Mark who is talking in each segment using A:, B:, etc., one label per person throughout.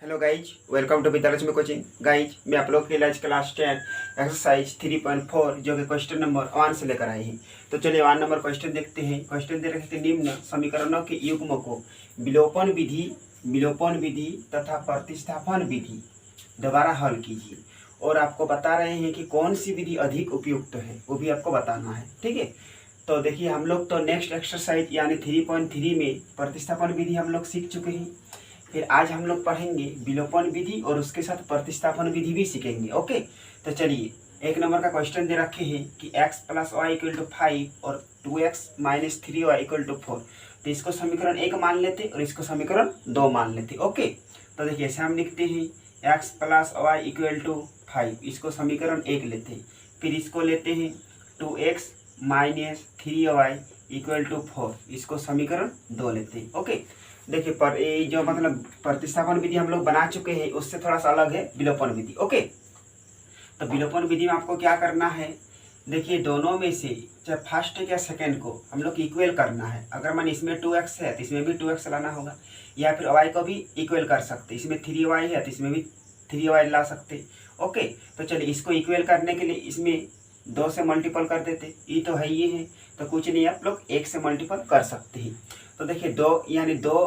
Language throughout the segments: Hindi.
A: Hello guys, welcome to Vidyalakshmi coaching. Guys, मैं आप लोग के लिए आज क्लास 10 एक्सरसाइज 3.4 जो कि क्वेश्चन नंबर 1 से लेकर आए हैं। तो चलिए 1 नंबर क्वेश्चन देखते हैं। क्वेश्चन दे रखे थे, निम्न समीकरणों के युग्म को विलोपन विधि तथा प्रतिस्थापन विधि दोबारा हल कीजिए। और आपको बता रहे हैं कि कौन सी विधि अधिक उपयुक्त है, वो भी आपको बताना है। ठीक है, तो देखिए हम लोग तो नेक्स्ट एक्सरसाइज यानी 3.3 में प्रतिस्थापन विधि हम लोग सीख चुके हैं। फिर आज हम लोग पढ़ेंगे विलोपन विधि और उसके साथ प्रतिस्थापन विधि भी सीखेंगे। ओके, तो चलिए 1 नंबर का क्वेश्चन दे रखे हैं कि x + y = 5 और 2x - 3y = 4। तो इसको समीकरण 1 मान लेते और इसको समीकरण 2 मान लेते। ओके, तो देखिए ऐसे हम लिखते हैं x + y = 5, इसको समीकरण 1 लेते हैं। फिर इसको लेते हैं 2x - 3y = 4, इसको समीकरण 2 लेते हैं। ओके, देखिए पर ये जो मतलब प्रतिस्थापन विधि हम लोग बना चुके हैं उससे थोड़ा सा अलग है विलोपन विधि। ओके, तो विलोपन विधि में आपको क्या करना है, देखिए दोनों में से चाहे फर्स्ट या सेकंड को हम लोग इक्वल करना है। अगर मान इसमें 2x है तो इसमें भी 2x लाना होगा, या फिर y को भी इक्वल कर सकते, इसमें 3y है तो इसमें भी 3y ला सकते। ओके, तो चलिए इसको इक्वल करने के लिए इसमें 2 से मल्टीपल कर देते, ये तो है ये है, तो कुछ नहीं आप लोग 1 से मल्टीपल कर सकते हैं। तो देखिए 2 यानी 2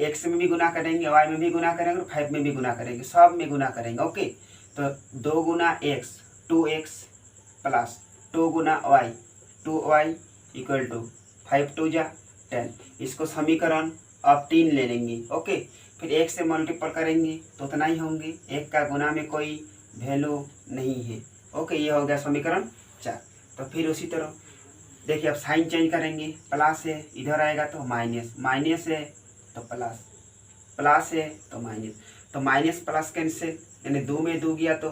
A: x में भी गुना करेंगे, y में भी गुना करेंगे और 5 में भी गुना करेंगे, सब में गुना करेंगे। ओके, तो 2 गुना x 2x प्लस 2 गुना y 2y = 5 2 जा 10, इसको समीकरण अब 3 ले लेंगे। ओके, फिर 1 से मल्टीपल करेंगे तो उतना ही होंगे, 1 का गुना में कोई वैल्यू नहीं है। ओके, ये हो गया समीकरण 4। तो फिर उसी तरह देखिए अब साइन चेंज करेंगे, प्लस है इधर आएगा तो माइनस, माइनस है तो प्लस, प्लस है तो माइनस, तो माइनस प्लस कैंसिल, यानी 2 में 2 गया तो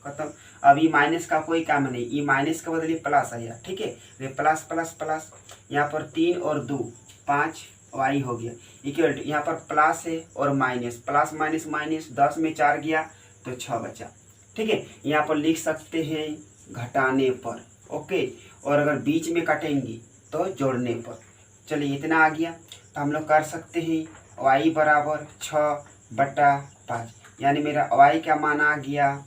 A: खत्म। अब ये माइनस का कोई काम नहीं, ये माइनस के बदले प्लस आया। ठीक है, ये प्लस प्लस प्लस, यहाँ पर 3 और 2 5 y हो गया इक्वल टू, यहाँ पर प्लस है और माइनस, प्लस माइनस माइनस, 10 में 4 गया तो 6 बचा। ठीक है, यहाँ पर लिख सकते हैं घटाने पर। ओके, और अगर बीच में काटेंगे तो जोड़ने पर। चलिए इतना आ गया, तो हम लोग कर सकते हैं y = 6/5, यानी मेरा y का मान आ गया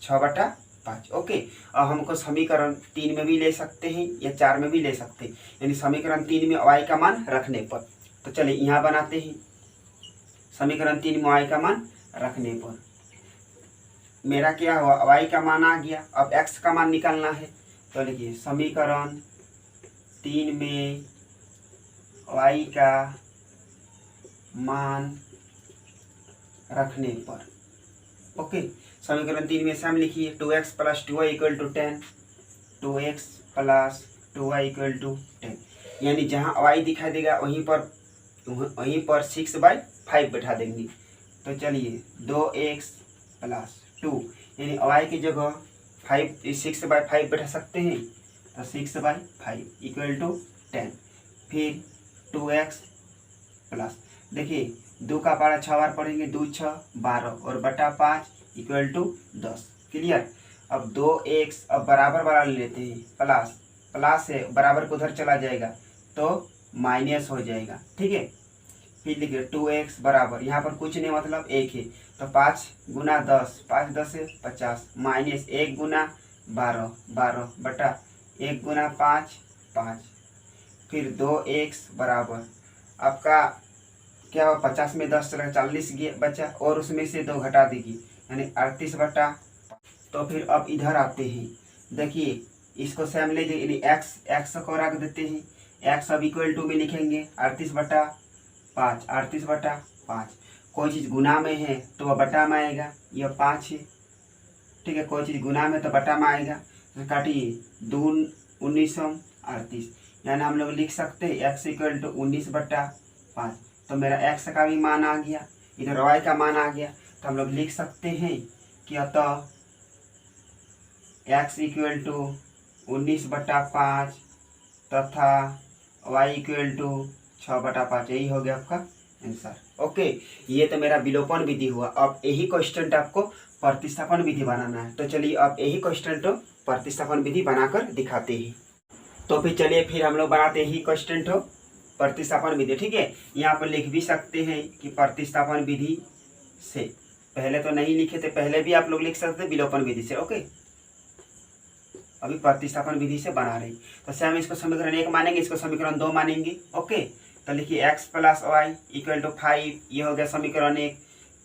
A: 6/5। ओके, अब हमको समीकरण 3 में भी ले सकते हैं या 4 में भी ले सकते हैं, यानी समीकरण 3 में y का मान रखने पर। तो चलिए यहाँ बनाते हैं समीकरण 3 में y का मान रखने पर मेरा क्या हुआ, y का मान आ गया। अब x का मान निकालना है, तो लिखिए समीकरण 3 में y का मान रखने पर। ओके, समीकरण 3 में से हम लिखिए 2x + 2y = 10, 2x + 2y = 10, यानी जहाँ y दिखाई देगा वहीं पर 6/5 बैठा देंगे। तो चलिए 2x + 2, यानी y की जगह 6/5 बैठा सकते हैं, तो 6/5 = 10। फिर 2x प्लस, देखिए 2 का पारा 6 बार पढ़ेंगे, 2 6 12 और बटा 5 = 10। क्लियर। अब 2x अब बराबर ले लेते हैं, प्लस प्लस है बराबर को उधर चला जाएगा तो माइनस हो जाएगा। ठीक है, फिर लिखिए 2x बराबर, यहाँ पर कुछ नहीं मतलब 1 है, तो 5 गुना 10, 5 10 है 50, माइनस 1 गुना 12 12 बटा 1 गुना 5 5। फिर 2x बराबर आपका क्या हुआ, 50 में 10 चला 40 गया बचा, और उसमें से 2 घटा दीजिए यानी 38/। तो फिर अब इधर आते हैं, देखिए इसको सेम ले जाइए, x को रख देते हैं, x अब = में लिखेंगे 38/5, 38/5। कोई चीज़ गुना में है तो वह बटा में आएगा, यह 5 है। ठीक है, कोई चीज़ गुना में तो बटा में आएगा, तो काटिए 2 19 38, यानी हम लोग लिख सकते हैं x = 19/5। तो मेरा x का भी मान आ गया, इधर y का मान आ गया, तो हम लोग लिख सकते हैं कि अतः x = 19/5 तथा y = 6/5। यही हो गया आपका आंसर। ओके, ये तो मेरा विलोपन विधि हुआ। अब यही क्वेश्चन आपको प्रतिस्थापन विधि बनाना है, तो चलिए अब यही क्वेश्चन तो प्रतिस्थापन विधि बनाकर दिखाते हैं। तो फिर हम लोग बनाते ही क्वेश्चन प्रतिस्थापन विधि। ठीक है, यहाँ पर लिख भी सकते हैं कि प्रतिस्थापन विधि से। पहले तो नहीं लिखे थे, पहले भी आप लोग लिख सकते थे विलोपन विधि से। ओके, अभी प्रतिस्थापन विधि से बना रही। तो से हम इसको समीकरण 1 मानेंगे, इसको समीकरण 2 मानेंगे। ओके, तो लिखिए x plus y equal to 5, ये हो गया समीकरण 1।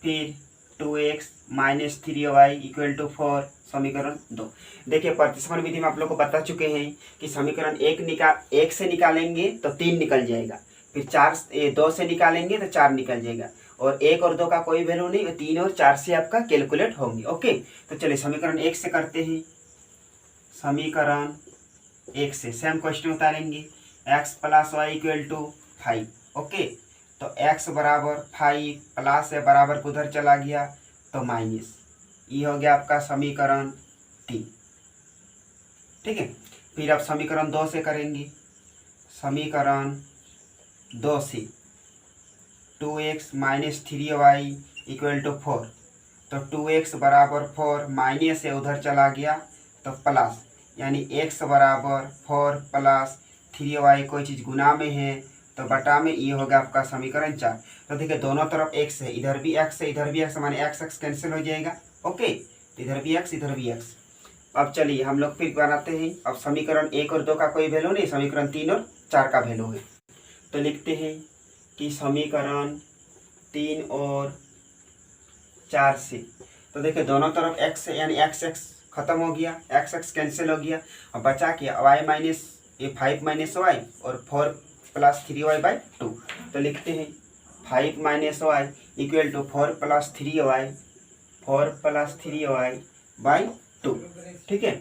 A: फिर 2x minus 3y equal to 4, समीकरण 2। देखिए प्रतिस्थापन विधि में आप लोग को बता चुके हैं कि समीकरण 1 से निकालेंगे तो 3 निकल जाएगा, फिर 2 से निकालेंगे तो 4 निकल जाएगा, और 1 और 2 का कोई वैल्यू नहीं, 3 और 4 से आपका कैलकुलेट होंगे। ओके, तो चलिए समीकरण 1 से करते हैं। समीकरण 1 से सेम क्वेश्चन उतारेंगे, x plus y equal to 5। Okay, तो x बराबर 5 प्लस है बराबर को उधर चला गया तो माइनस, ये हो गया आपका समीकरण 3। ठीक है, फिर आप समीकरण 2 से करेंगे। समीकरण 2 से 2x minus 3y equal to 4, तो 2x बराबर 4 माइनस है उधर चला गया तो प्लस, यानी x बराबर 4 प्लस 3y, कोई चीज़ गुना में है तो बटा में, ये होगा आपका समीकरण 4। तो देखिए दोनों तरफ x है, इधर भी x है इधर भी x, माने x कैंसिल हो जाएगा। ओके, इधर भी x इधर भी x। अब चलिए हम लोग फिर बनाते हैं। अब समीकरण 1 और 2 का कोई वैल्यू नहीं, समीकरण 3 और 4 का वैल्यू है। तो लिखते हैं कि समीकरण 3 और 4 से, तो देखिए दोनों तरफ x है, यानी x खत्म हो गया, x कैंसिल हो गया। अब बचा क्या, y माइनस 5 माइनस वाई और 4 प्लस 3y बाई 2। तो लिखते हैं 5 minus y equal to 4 plus 3y by 2। ठीक है,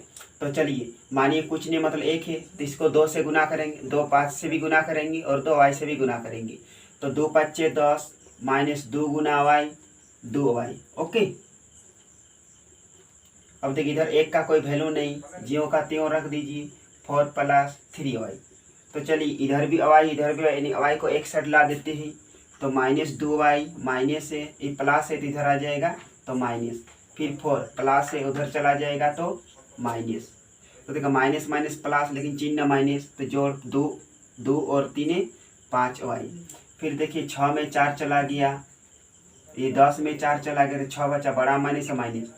A: तो चलिए मानिए कुछ नहीं मतलब 1 है, तो इसको 2 से गुना करेंगे, 2 5 से भी गुना करेंगे और 2 y से भी गुना करेंगे। तो 2 5 10 माइनस 2 गुना y 2y। ओके, अब देखिए इधर 1 का कोई वैल्यू नहीं, ज्यों का त्यों रख दीजिए, 4 प्लस 3y। तो चलिए इधर भी y इधर भी y, यानी y को एक साइड ला देते हैं, तो माइनस 2y माइनस है, ये प्लस है तो इधर आ जाएगा तो माइनस, फिर 4 प्लस है उधर चला जाएगा तो माइनस। तो देखो माइनस माइनस प्लस, लेकिन चिन्ह माइनस, तो जोड़ 2 और 3 5y। फिर देखिए 6 में 4 चला गया, ये 10 में 4 चला गया, तो 6 बचा, बड़ा माइनस है माइनस,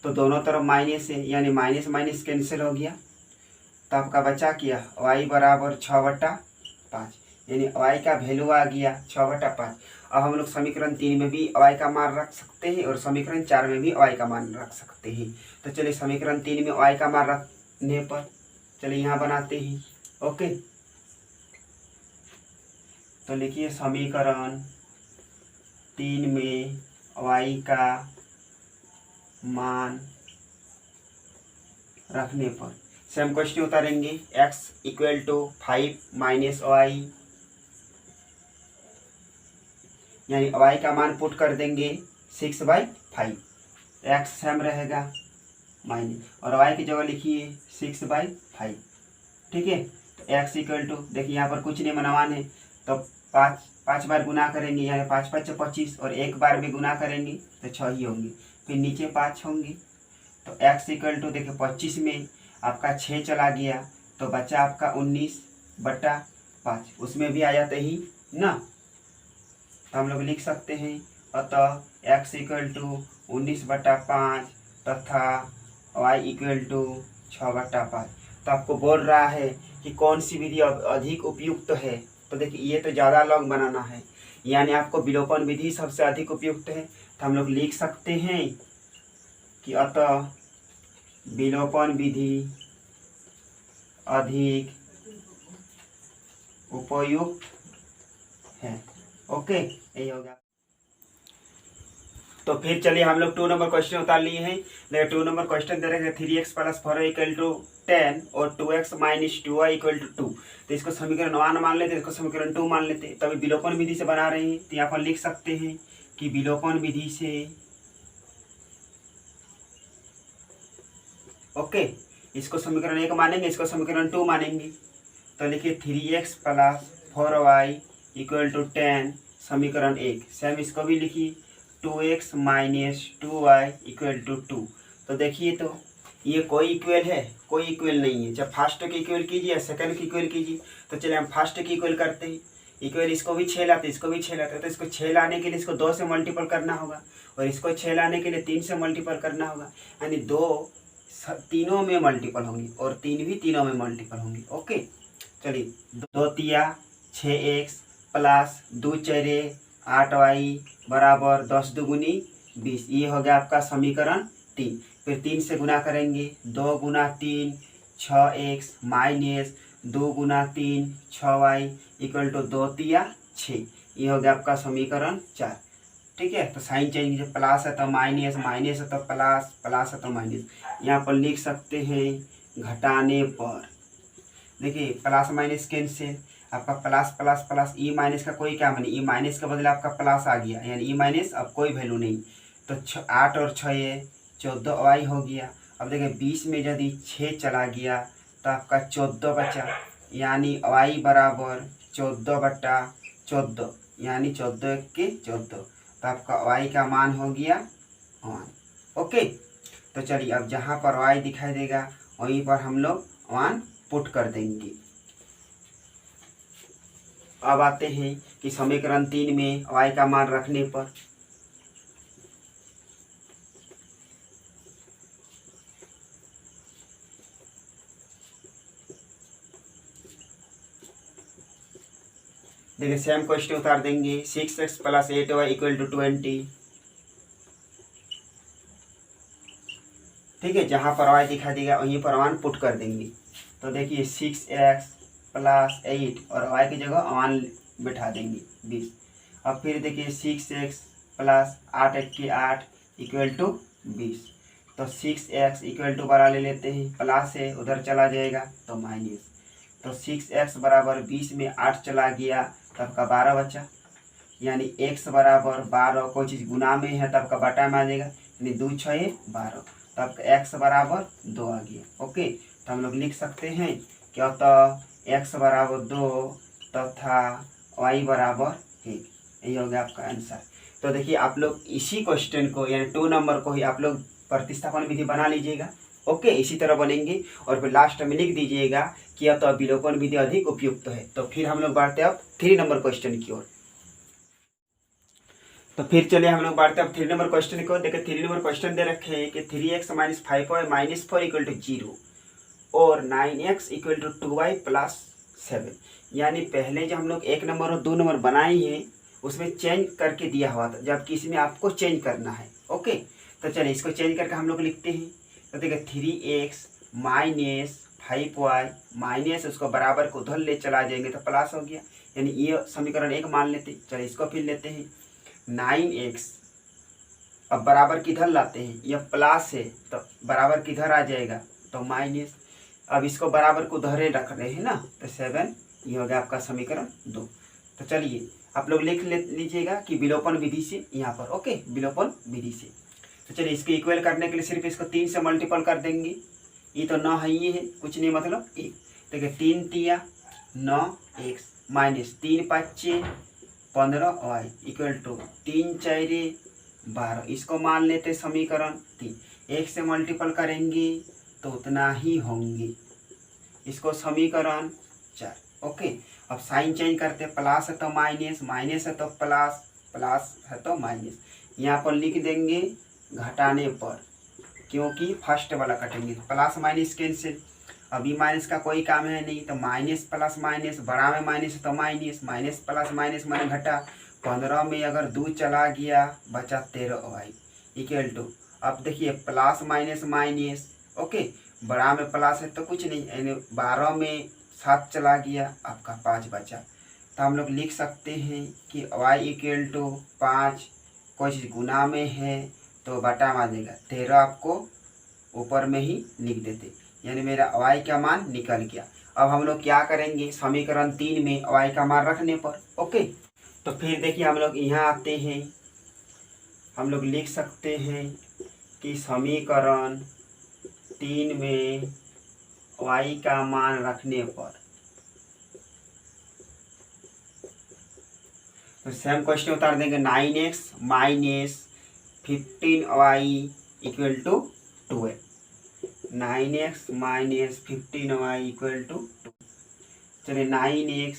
A: तो दोनों तरफ माइनस है, यानी माइनस माइनस कैंसिल हो गया। तो आपका बचा क्या, y बराबर 6/5, यानी y का वैल्यू आ गया 6/5। अब हम लोग समीकरण 3 में भी y का मान रख सकते हैं और समीकरण 4 में भी y का मान रख सकते हैं। तो चलिए समीकरण 3 में y का मान रखने पर चलिए यहाँ बनाते हैं। ओके, तो लिखिए समीकरण 3 में y का मान रखने पर सेम क्वेश्चन उतारेंगे, x equal to 5 minus y, यानी y का मान पुट कर देंगे 6/5, x सेम रहेगा माइनस, और y की जगह लिखिए 6/5। ठीक है, तो x इक्वल टू, देखिए यहाँ पर कुछ नहीं मनवान है, तो 5 बार गुना करेंगे, यानी 5 5 25, और एक बार भी गुना करेंगे तो 6 ही होंगे, फिर नीचे 5 होंगे। तो x इक्वल टू देखिए 25 में आपका 6 चला गया, तो बचा आपका 19/5, उसमें भी आ जाते ही ना, तो हम लोग लिख सकते हैं। अतः x इक्वल टू 19/5 तथा y इक्वल टू 6/5। तो आपको बोल रहा है कि कौन सी विधि अधिक उपयुक्त है, तो देखिए ये तो ज़्यादा लॉन्ग बनाना है, यानी आपको विलोपन विधि सबसे अधिक उपयुक्त है। तो हम लोग लिख सकते हैं कि अतः विलोपन विधि अधिक उपयुक्त है। ओके, यही होगा। तो फिर चलिए हम लोग 2 नंबर क्वेश्चन उतार लिए हैं। देखिए 2 नंबर क्वेश्चन दे रहे हैं 3x plus 4y equal to 10 और 2x minus 2y equal to 2। तो इसको समीकरण 1 मान लेते, इसको समीकरण 2 मान लेते। तभी विलोपन विधि से बना रहे हैं, तो यहाँ पर लिख सकते हैं कि विलोपन विधि से, ओके, इसको समीकरण 1 मानेंगे, इसको समीकरण 2 मानेंगे। तो लिखिए 3x plus 4y equal to 10, समीकरण 1। सेम इसको भी लिखिए 2x minus 2y equal to 2। तो देखिए तो ये कोई इक्वल है, कोई इक्वल नहीं है। जब फर्स्ट की इक्वल कीजिए या सेकंड की इक्वल कीजिए, तो चलिए हम फर्स्ट की इक्वल करते हैं। इक्वल इसको भी 6 लाते, इसको भी 6 लाते, तो इसको 6 लाने के लिए इसको 2 से मल्टीपल करना होगा और इसको 6 लाने के लिए 3 से मल्टीपल करना होगा, यानी 2 तीनों में मल्टीपल होंगी और 3 भी तीनों में मल्टीपल होंगी। ओके, चलिए 2 तिया 6x प्लस 2 चेरे 8y बराबर 10 दुगुनी 20। ये हो गया आपका समीकरण 3। फिर 3 से गुना करेंगे, 2 गुना 3 6x माइनस 2 गुना 3 6y इक्वल टू 2 तिया 6। ये हो गया आपका समीकरण 4। ठीक है, तो साइन चेंज कीजिए, प्लस है तो माइनस, माइनस है तो प्लस, प्लस है तो माइनस। यहाँ पर लिख सकते हैं घटाने पर, देखिए प्लस माइनस कैंसिल, आपका plus plus plus, E minus का कोई काम नहीं, ई माइनस के बदले आपका प्लस आ गया, यानी ई माइनस अब कोई वैल्यू नहीं। तो 8 और 6 14y हो गया। अब देखिए 20 में यदि 6 चला गया तो आपका 14 बचा, यानी y बराबर 14/14, यानी 14 के 14, तो आपका y का मान हो गया 1। ओके, तो चलिए अब जहाँ पर y दिखाई देगा वहीं पर हम लोग 1 पुट कर देंगे। अब आते हैं कि समीकरण 3 में y का मान रखने पर देखिए सेम क्वेश्चन उतार देंगे, 6x plus 8y equal to 20। ठीक है, जहाँ पर y दिखा देगा वहीं पर 1 पुट कर देंगे। तो देखिए 6x प्लस 8 और y की जगह 1 बैठा देंगे 20। अब फिर देखिए 6x प्लस 8 के 8 इक्वल टू 20। तो 6x इक्वल टू बड़ा ले लेते हैं, प्लस है उधर चला जाएगा तो माइनस। तो 6x बराबर 20 में 8 चला गया तब का 12 बचा, यानी x बराबर 12, कोई चीज़ गुना में है तब का बटा में आ जाएगा, यानी 2 6 12, तब का x बराबर 2 आ गया। ओके, तो हम लोग लिख सकते हैं क्या होता, x बराबर 2 तथा y बराबर 1। यही हो गया आपका आंसर। तो देखिए आप लोग इसी क्वेश्चन को यानी 2 नंबर को ही आप लोग प्रतिस्थापन विधि बना लीजिएगा। ओके, इसी तरह बनेंगे और फिर लास्ट में लिख दीजिएगा कि अब तो विलोपन विधि अधिक उपयुक्त है। तो फिर हम लोग बढ़ते अब 3 नंबर क्वेश्चन की ओर। तो फिर चलिए हम लोग बढ़ते अब 3 नंबर क्वेश्चन को। देखिए 3 नंबर क्वेश्चन दे रखे हैं कि 3x minus 5y minus 4 equal to 0 और 9x equal to 2y plus 7। यानी पहले जो हम लोग 1 नंबर और 2 नंबर बनाए हैं उसमें चेंज करके दिया हुआ था, जबकि इसमें आपको चेंज करना है। ओके, तो चलिए इसको चेंज करके हम लोग लिखते हैं। तो देखिए 3x माइनस 5y माइनस उसको बराबर को उधर ले चला जाएंगे तो प्लस हो गया, यानी ये समीकरण 1 मान लेते हैं। चलिए इसको फिर लेते हैं 9x, अब बराबर किधर लाते हैं, यह प्लस है तो बराबर किधर आ जाएगा तो माइनस। अब इसको बराबर को उधर रख रहे हैं ना, तो 7, ये हो गया आपका समीकरण 2। तो चलिए आप लोग लिख लीजिएगा कि विलोपन विधि से यहाँ पर। ओके, विलोपन विधि से। तो चलिए इसको इक्वल करने के लिए सिर्फ इसको 3 से मल्टीपल कर देंगे। ये तो 9 है, ये है कुछ नहीं मतलब 1। देखिए 3 तिया 9x minus 3 5 15y equal to 3 4 12। इसको मान लेते समीकरण 3। 1 से मल्टीपल करेंगे तो उतना ही होंगे, इसको समीकरण 4। ओके, अब साइन चेंज करते, प्लस है तो माइनस, माइनस है तो प्लस, प्लस है तो माइनस। यहाँ पर लिख देंगे घटाने पर, क्योंकि फर्स्ट वाला कटेंगे, प्लस माइनस कैंसिल। अभी माइनस का कोई काम है नहीं, तो माइनस प्लस माइनस, बड़ा में माइनस है तो माइनस, माइनस प्लस माइनस माने घटा। 15 में अगर 2 चला गया बचा 13y इक्वल टू, अब देखिए प्लस माइनस माइनस। ओके, बड़ा में प्लस है तो कुछ नहीं, यानी 12 में 7 चला गया आपका 5 बचा। तो हम लोग लिख सकते हैं कि y इक्वल टू 5, कोई चीज़ गुना में है तो बटा में आ जाएगा 13, आपको ऊपर में ही लिख देते, यानी मेरा y का मान निकल गया। अब हम लोग क्या करेंगे समीकरण 3 में y का मान रखने पर। ओके, तो फिर देखिए हम लोग यहाँ आते हैं, हम लोग लिख सकते हैं कि समीकरण 3 में y का मान रखने पर, तो सेम क्वेश्चन उतार देंगे 9x minus 15y equal to 12। 9x -15y equal to 2। चलिए 9x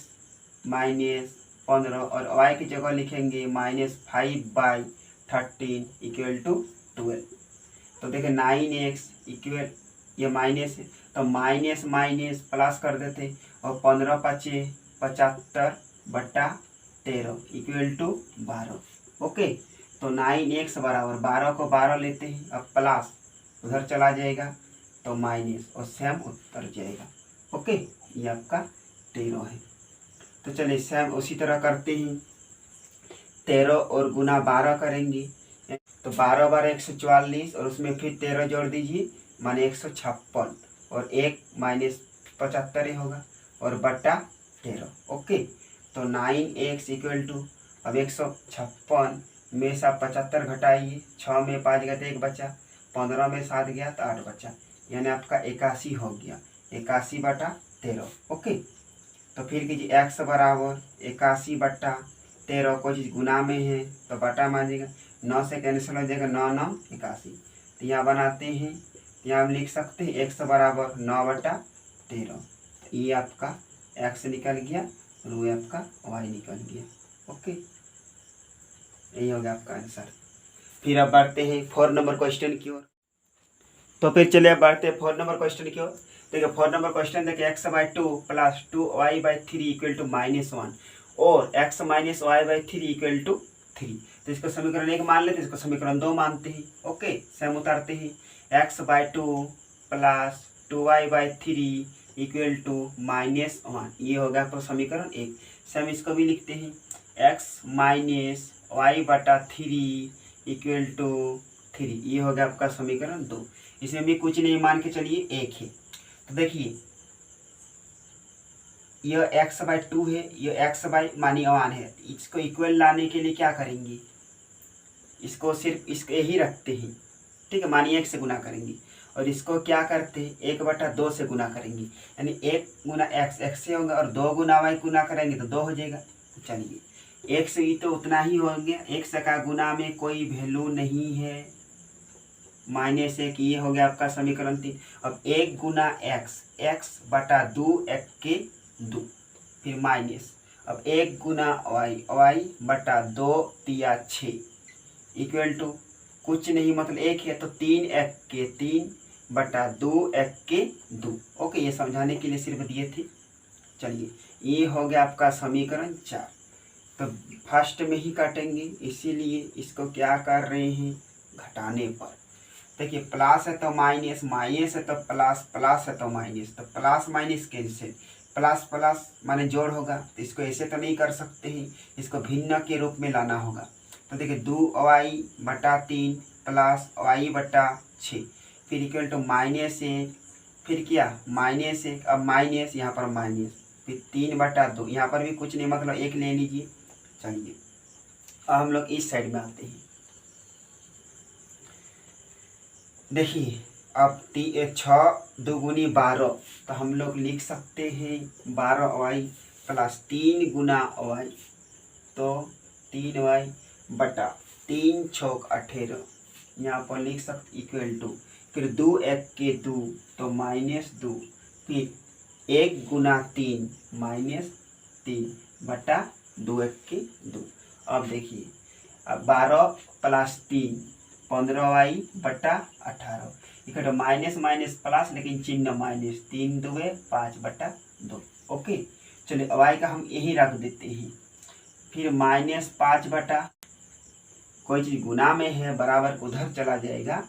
A: माइनस 15 और y की जगह लिखेंगे -5/13 इक्वल टू 12। तो देखिए 9x इक्वल, ये माइनस है तो माइनस माइनस प्लस कर देते और 15 पचे 75/13 इक्वल टू 12। ओके, तो 9x बराबर 12 को 12 लेते हैं, अब प्लस उधर चला जाएगा तो माइनस और सेम उत्तर जाएगा। ओके, ये आपका 13 है। तो चलिए सेम उसी तरह करते हैं, 13 और गुना 12 करेंगे तो 12 बार 144 और उसमें फिर 13 जोड़ दीजिए माने 156 और 1 माइनस 75 ही होगा और बट्टा 13। ओके, तो 9x इक्वल टू, अब 156 में से आप 75 घटाइए, 6 में 5 गए तो 1 बचा, 15 में 7 गया तो 8 बचा, यानी आपका 81 हो गया, 81/13। ओके, तो फिर कीजिए x बराबर 81/13, कोई चीज़ गुना में है तो बटा मानिएगा, 9 से कैंसिल हो जाएगा, 9 9 81। तो यहाँ बनाते हैं, यहाँ हम लिख सकते हैं x बराबर 9/13। ये आपका x निकल गया और वो आपका y निकल गया। ओके, यही हो गया आपका आंसर। फिर अब बढ़ते हैं 4 नंबर क्वेश्चन की ओर। तो फिर चलिए अब बढ़ते हैं 4 नंबर क्वेश्चन की ओर। देखिए 4 नंबर क्वेश्चन देखिए x/2 + 2y/3 इक्वल टू -1 और x - y/3 इक्वल टू 3। तो इसको समीकरण 1 मान लेते हैं, इसको समीकरण 2 मानते हैं। ओके, सेम उतारते हैं, x/2 + 2y/3 इक्वल टू -1, ये हो गया आपका समीकरण 1। सेम इसको भी लिखते हैं, x - y/3 इक्वल टू 3, ये हो गया आपका समीकरण 2। इसमें भी कुछ नहीं, मान के चलिए 1 है। तो देखिए यह x/2 है, यह x/1 है, इसको इक्वल लाने के लिए क्या करेंगे, इसको सिर्फ इसको यही रखते हैं, ठीक है, मानिए 1 से गुना करेंगे और इसको क्या करते हैं 1/2 से गुना करेंगे, यानी 1 गुना x से होगा और 2 गुना y गुना करेंगे तो 2 हो जाएगा। तो चलिए 1 से ही तो उतना ही होंगे, 1 से का गुना में कोई वैल्यू नहीं है, -1, ये हो गया आपका समीकरण 3। अब 1 गुना x/2 1 के 2, फिर माइनस, अब 1 गुना y/2 3 6 इक्वल टू कुछ नहीं मतलब 1 है तो 3 1 के 3/2 1 के 2। ओके, ये समझाने के लिए सिर्फ दिए थे। चलिए ये हो गया आपका समीकरण 4। तो फर्स्ट में ही काटेंगे, इसीलिए इसको क्या कर रहे हैं घटाने पर। देखिए प्लस है तो माइनस, माइनस है तो प्लस, प्लस है तो माइनस, तो plus minus cancel, plus plus माने जोड़ होगा, तो इसको ऐसे तो नहीं कर सकते हैं, इसको भिन्न के रूप में लाना होगा। तो देखिए 2y/3 + y/6 फिर इक्वल टू -1, फिर क्या -1, अब माइनस यहाँ पर माइनस, फिर 3/2, यहाँ पर भी कुछ नहीं मतलब 1 ले लीजिए। चलिए अब हम लोग इस साइड में आते हैं। देखिए अब 6 दूनी 12, तो हम लोग लिख सकते हैं 12y + 3 गुना y, तो 3y/3 × 18, यहाँ पर लिख सकते इक्वल टू, फिर 2 1 के 2 तो -2, फिर 1 गुना 3 -3/2 1 के 2। अब देखिए अब 12 + 3 15y/18 इकट्ठा माइनस माइनस प्लस, लेकिन चिन्ह माइनस, 3 2 5/2। ओके, चलिए y का हम यही रख देते हैं, फिर -5 कोई चीज़ गुना में है बराबर उधर चला जाएगा,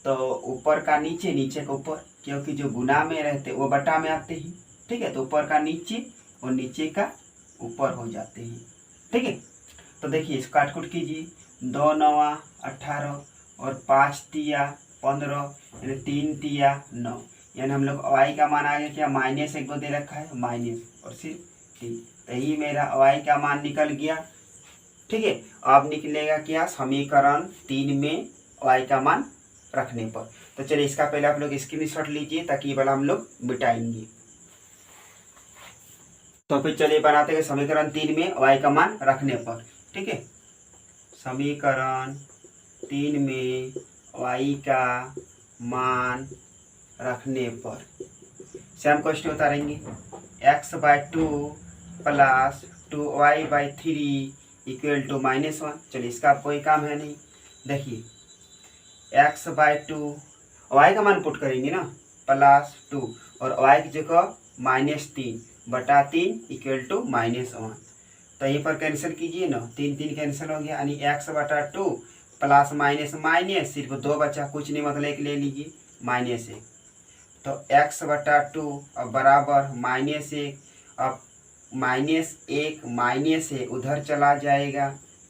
A: तो ऊपर का नीचे, नीचे का ऊपर, क्योंकि जो गुना में रहते वो बटा में आते हैं, ठीक है, तो ऊपर का नीचे और नीचे का ऊपर हो जाते हैं, ठीक है। तो देखिए इसको काटकुट कीजिए, 2 9 18 और 5 3 15, यानी 3 3 9, यानी हम लोग y का मान आ गया क्या, -1 दे रखा है माइनस और सिर्फ 3, तो यही मेरा y का मान निकल गया, ठीक है। अब निकलेगा क्या समीकरण 3 में y का मान रखने पर। तो चलिए इसका पहले आप लोग स्क्रीनशॉट लीजिए ताकि ये वाला हम लोग मिटाएंगे। तो फिर चलिए बनाते हैं समीकरण 3 में y का मान रखने पर, ठीक है। समीकरण 3 में y का मान रखने पर सेम क्वेश्चन उतारेंगे, x/2 plus 2y/3 equal to -1। चलिए इसका अब कोई काम है नहीं। देखिए x/2 y का मान पुट करेंगे ना, +2 और y की जगह -3/3 इक्वल टू -1। तो यहीं पर कैंसिल कीजिए ना, 3 3 कैंसिल हो गया, यानी x/2 प्लस माइनस माइनस सिर्फ 2 बचा, कुछ नहीं मतलब एक ले लीजिए -1। तो x/2 अब बराबर -1, अब -1 से उधर चला जाएगा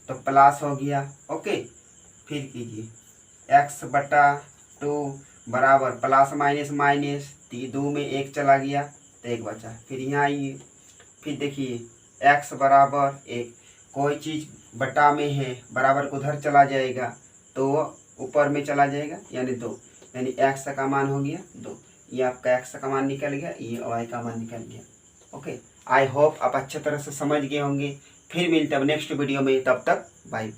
A: तो प्लस हो गया। ओके, फिर कीजिए x/2 बराबर प्लस माइनस माइनस 2 में 1 चला गया तो 1 बचा। फिर यहाँ आइए, फिर देखिए x बराबर 1, कोई चीज़ बटा में है बराबर को उधर चला जाएगा तो वो ऊपर में चला जाएगा, यानी 2, यानी x का मान हो गया 2। ये आपका x का मान निकल गया, ये y का मान निकल गया। ओके, आई होप आप अच्छे तरह से समझ गए होंगे। फिर मिलते हैं नेक्स्ट वीडियो में, तब तक बाय।